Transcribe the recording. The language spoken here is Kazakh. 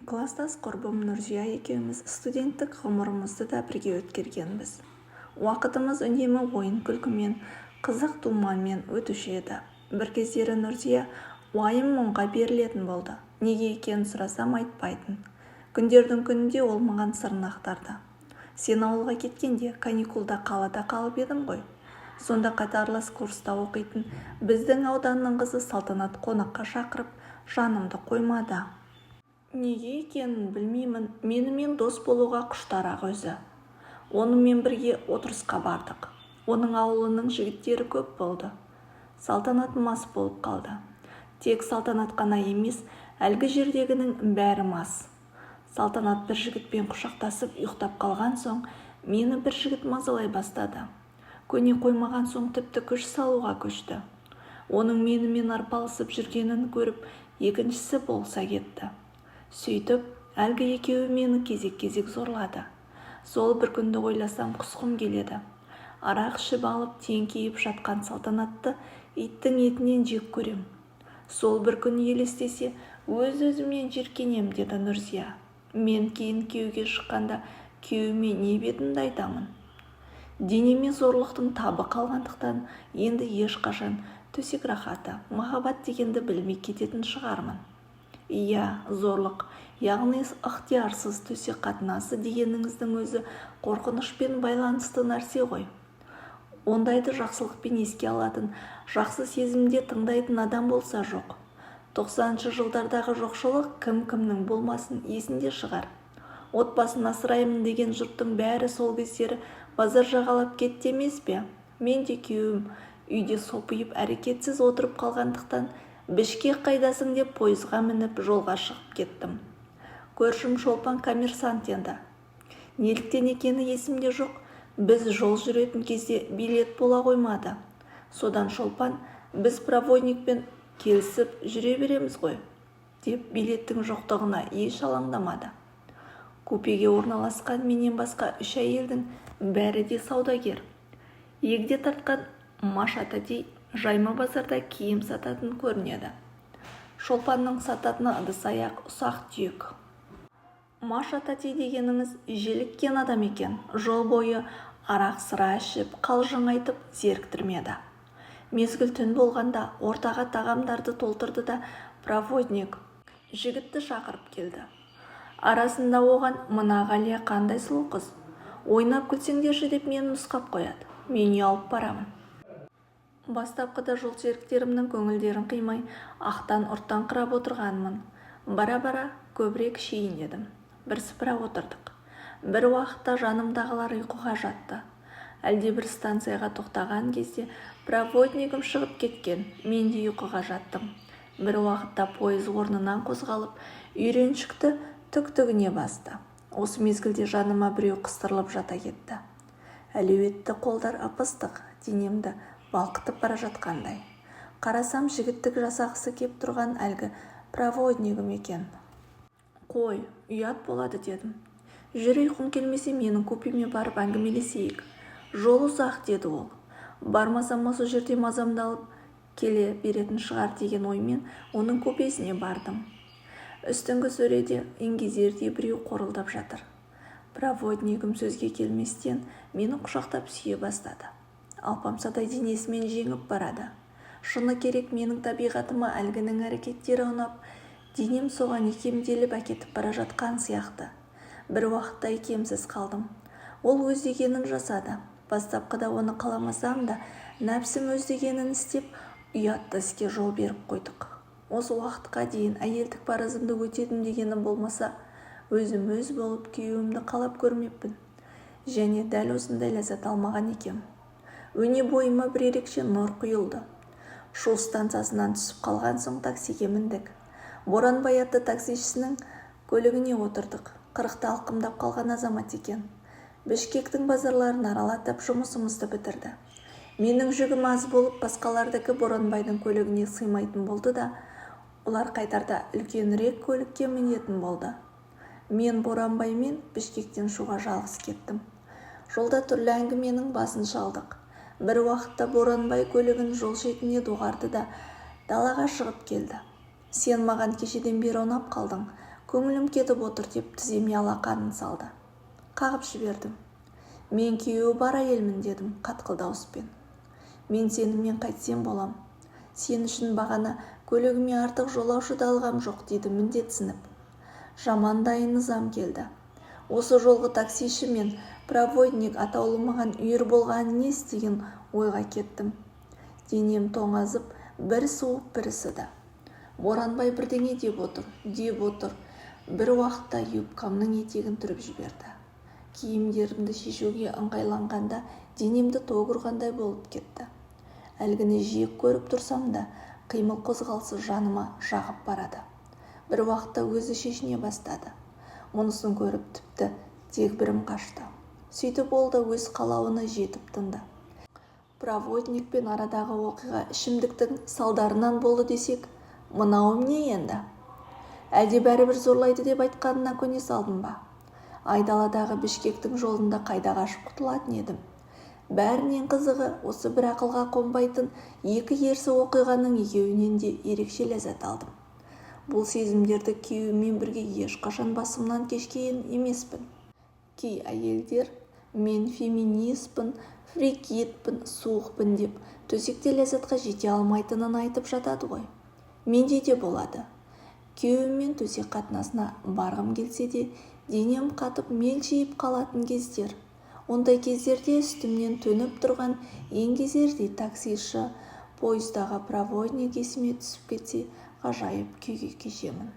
Кластас құрбым Нұрзия екеуміз студенттік ғұмырымызды да бірге өткергенбіз. Уақытымыз үнемі ойын-күлкімен, қызық думанмен өтуші еді. Бір кездері Нұрзия уайым мұңға берілетін болды. Неге екенін сұрасам айтпайтын. Күндердің күнінде ол маған сырын ақтарды. Сен ауылға кеткенде каникулда қалада қалып едім ғой. Сонда қатарлас курста оқитын біздің ауданның қызы Салтанат қонаққа шақырып, жанымды қоймады. Неге екенін білмеймін, менімен дос болуға құштар-ақ өзі. Онымен бірге отырысқа бардық. Оның ауылының жігіттері көп болды. Салтанат мас болып қалды. Тек Салтанат қана емес, әлгі жердегінің бәрі мас. Салтанат бір жігітпен құшақтасып ұйықтап қалған соң, мені бір жігіт мазалай бастады. Көне қоймаған соң тіпті күш салуға көшті. Оның менімен арпалысып жүргенін көріп, екіншісі болса кетті. Сөйтіп, әлгі екеуі мені кезек-кезек зорлады. Сол бір күнді ойласам құсқым келеді. Арақ ішіп алып теңкейіп жатқан Салтанатты иттің етінен жек көрем. Сол бір күн елестесе, өз-өзімнен жеркенем, деді Нұрзия. Мен кейін күйеуге шыққанда күйеуіме не бетімді айтамын. Денеме зорлықтың табы қалғандықтан енді ешқашан төсек рахаты, махаббат дегенді білмей кететін шығармын. Иә, зорлық, яғни ықтиярсыз төсек қатынасы дегеніңіздің өзі қорқынышпен байланысты нәрсе ғой. Ондайды жақсылықпен еске алатын, жақсы сезімде тыңдайтын адам болса жоқ. 90-шы жылдардағы жоқшылық кім-кімнің болмасын есінде шығар. Отбасын асыраймын деген жұрттың бәрі сол кездері базар жағалап кетті емес пе? Мен де күйеуім үйде сопиып әрекетсіз отырып қалғандықтан Бішкек қайдасың деп пойызға мініп жолға шығып кеттім. Көршім Шолпан коммерсант енді. Неліктен екені есімде жоқ, біз жол жүретін кезде билет бола қоймады. Содан Шолпан, біз проводникпен келісіп жүре береміз ғой, деп билеттің жоқтығына еш алаңдамады. Купеге орналасқан менен басқа 3 әйелдің бәрі де саудагер. Егде тартқан Маша тәтей жайма базарда киім сататын көрінеді. Шолпанның сататыны ыдыс-аяқ, ұсақ-түйек. Маша тәтей дегеніңіз желіккен адам екен. Жол бойы арақ сыра ішіп, қалжың айтып зеріктірмеді. Мезгіл түн болғанда ортаға тағамдарды толтырды да проводник жігітті шақырып келді. Арасында оған мына Ғалия қандай сұлу қыз, ойнап күлсеңдерші деп мені нұсқап қояды. Мен ұялып барамын. Бастапқыда жолсеріктерімнің көңілдерін қимай, ақтан-ұрттан қырап отырғанмын. Бара-бара көбірек ішейін дедім. Бірсыпыра отырдық. Бір уақытта жанымдағылар ұйқыға жатты. Әлде бір станцияға тоқтаған кезде проводнигім шығып кеткен. Мен де ұйқыға жаттым. Бір уақытта пойыз орнынан қозғалып, үйреншікті түк-түгіне басты. Осы мезгілде жаныма біреу қыстырылып жата кетті. Әлеуетті қолдар ып-ыстық, денемді балқытып бара жатқандай. Қарасам, жігіттік жасағысы кеп тұрған әлгі проводнигім екен. Қой, ұят болады дедім. Жүр, ұйқың келмесе менің купеме барып әңгімелесейік. Жол ұзақ, деді ол. Бармасам осы жерде мазамдалып келе беретін шығар деген оймен оның купесіне бардым. Үстіңгі сөреде еңгезердей біреу қорылдап жатыр. Проводнигім сөзге келместен мені құшақтап сүйе бастады. Алпамсадай денесімен жеңіп барады. Шыны керек, менің табиғатыма әлгінің әрекеттері ұнап, денем соған икемделіп әкетіп бара жатқан сияқты. Бір уақытта икемсіз қалдым. Ол өз дегенін жасады. Бастапқыда оны қаламасам да, нәпсім өз дегенін істеп, ұятты іске жол беріп қойдық. Осы уақытқа дейін әйелдік парызымды өтедім дегенім болмаса, өзім өз болып күйеуімді қалап көрмеппін. Және дәл осындай ләззат алмаған екем. Өне бойыма бір ерекше нұр құйылды. Шу станциясынан түсіп қалған соң таксиге міндік. Боранбай атты таксишісінің көлігіне отырдық. 40-та алқымдап қалған азамат екен. Бішкектің базарларын аралатып жұмысымызды бітірді. Менің жүгім аз болып, басқалардікі Боранбайдың көлігіне сыймайтын болды да, олар қайтарда үлкенірек көлікке мінетін болды. Мен Боранбаймен Бішкектен Шуға жалғыз кеттім. Жолда түрлі әңгіменің басын шалдық. Бір уақытта Боранбай көлігін жол шетіне доғарды да далаға шығып келді. Сен маған кешеден бері ұнап қалдың. Көңілім кетіп отыр деп тіземе алақанын салды. Қағып жібердім. Мен күйеуі бар әйелмін дедім қатқыл дауыспен. Мен сенімен қайтсем болам. Сен үшін бағана көлігіме артық жолаушы да алғам жоқ дейді міндетсініп. Жаман дайын ызам келді. Осы жолғы таксиші мен проводник атаулы маған үйір болғанын естіген ойға кеттім. Денем тоңазып, бір суып бір ысыды. Боранбай бірдеңе деп отыр. Бір уақытта юбкамның етегін түріп жіберді. Киімдерімді шешуге ыңғайланғанда денемді тоқ ұрғандай болып кетті. Әлгіні жиек көріп тұрсам да, қимыл қозғалысы жаныма жағып барады. Бір уақытта өзі шешіне бастады. Мұнысын көріп тіпті дегбірім қашты. Сөйтіп ол да өз қалауына жетіп тынды. Проводникпен арадағы оқиға ішімдіктің салдарынан болды десек, мынауым не енді? Әлде бәрібір зорлайды деп айтқанына көне салдым ба? Айдаладағы Бішкектің жолында қайда қашып құтылатын едім? Бәрінен қызығы осы бір ақылға қонбайтын екі ерсі оқиғаның екеуінен де ерекше ләззат алдым. Бұл сезімдерді күйеуіммен бірге ешқашан басымнан кешкен емеспін. Кей әйелдер мен феминистпін, фрикитпін, суықпын деп төсекте ләззатқа жете алмайтынын айтып жатады ғой. Менде де болады. Күйеуіммен төсек қатынасына барғым келсе де, денем қатып мелшиіп қалатын кездер. Ондай кездерде үстімнен төніп тұрған еңгезердей таксишы, пойыздағы проводник есіме түсіп кетсе, ғажайып күйге кешемін.